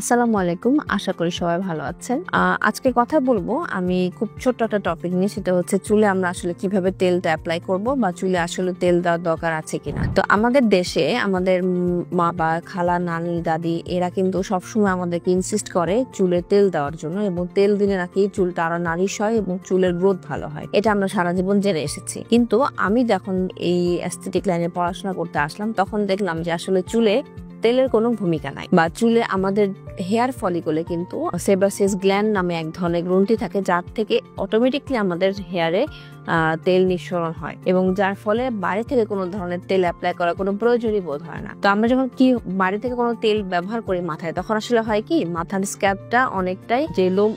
আসসালামু আলাইকুম, আশা করি সবাই ভালো আছেন। আজকে কথা বলবো আমি খুব ছোট্ট একটা টপিক নিয়ে, সেটা হচ্ছে চুলে আমরা আসলে কিভাবে তেলটা অ্যাপ্লাই করব বা চুলে আসলে তেল দেওয়ার দরকার আছে কিনা। তো আমাদের দেশে আমাদের মা বা খালা, নানি, দাদি এরা কিন্তু সবসময় আমাদেরকে ইনসিস্ট করে চুলে তেল দেওয়ার জন্য, এবং তেল দিলে নাকি চুলটা আরো নারিশ হয় এবং চুলের গ্রোথ ভালো হয়। এটা আমরা সারা জীবন জেনে এসেছি। কিন্তু আমি যখন এই অ্যাস্থেটিক লাইনে পড়াশোনা করতে আসলাম, তখন দেখলাম যে আসলে চুলে তেলের কোনো ভূমিকা নাই, বা চুলে আমাদের হেয়ার ফলিকলে কিন্তু সেবাসিয়াস গ্ল্যান্ড নামে এক ধরনের গ্রন্থি থাকে, যার থেকে অটোমেটিকলি আমাদের হেয়ারে তেল নিঃসরণ হয়, এবং যার ফলে বাইরে থেকে কোনো ধরনের তেল অ্যাপ্লাই করার কোনো প্রয়োজনই বোধ হয় না। তো আমরা যখন বাইরে থেকে কোনো তেল ব্যবহার করি মাথায়, তখন আসলে হয় কি, মাথার স্ক্যাল্পটা অনেকটাই যে লোম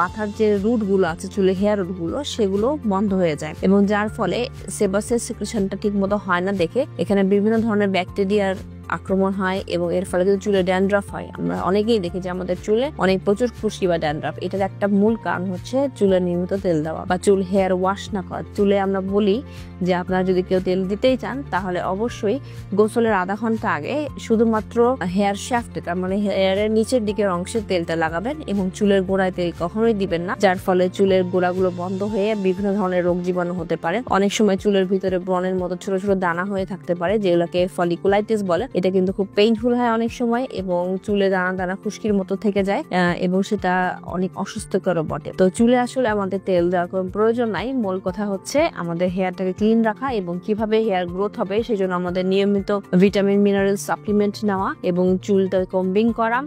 মাথার যে রুট গুলো আছে, চুলে হেয়ার রুট গুলো, সেগুলো বন্ধ হয়ে যায়, এবং যার ফলে সেবাসিয়াস সিক্রেশনটা ঠিক মতো হয় না দেখে এখানে বিভিন্ন ধরনের ব্যাকটেরিয়ার আক্রমণ হয়, এবং এর ফলে কিন্তু চুলে ড্যান্ড্রাফ হয়। আমরা অনেকেই দেখি যে আমাদের চুলে অনেক প্রচুর খুশকি বা ড্যান্ড্রাফ। এটার একটা মূল কারণ হচ্ছে চুলে নিয়মিত তেল দেওয়া বা চুল হেয়ার ওয়াশ না করা। চুলে আমরা বলি যে আপনারা যদি কেউ তেল দিতেই চান, তাহলে অবশ্যই গোসলের আধা ঘন্টা আগে শুধুমাত্র হেয়ার শ্যাফটে, তার মানে হেয়ারের নিচের দিকের অংশে তেলটা লাগাবেন, এবং চুলের গোড়ায় তেল কখনোই দিবেন না, যার ফলে চুলের গোড়াগুলো বন্ধ হয়ে বিভিন্ন ধরনের রোগ জীবাণু হতে পারে। অনেক সময় চুলের ভিতরে ব্রণের মতো ছোট ছোট দানা হয়ে থাকতে পারে, যেগুলোকে ফলিকুলাইটিস বলে। এটা কিন্তু খুব পেইনফুল হয় অনেক সময়, এবং চুলে দানা দানা খুশকির মতো থেকে যায়, এবং সেটা অনেক অসুস্থকর বটে। তো চুলে আসলে আমাদের তেল দেওয়ার কোনো প্রয়োজন নাই। মূল কথা হচ্ছে আমাদের হেয়ারটাকে ক্লিন রাখা, এবং কিভাবে হেয়ার গ্রোথ হবে সেই জন্য আমাদের নিয়মিত ভিটামিন মিনারেল সাপ্লিমেন্ট নেওয়া, এবং চুলটা কম্বিং করা,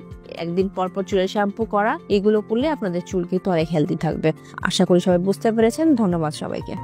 একদিন পর পর চুলের শ্যাম্পু করা। এগুলো করলে আপনাদের চুল কিন্তু অনেক হেলদি থাকবে। আশা করি সবাই বুঝতে পেরেছেন। ধন্যবাদ সবাইকে।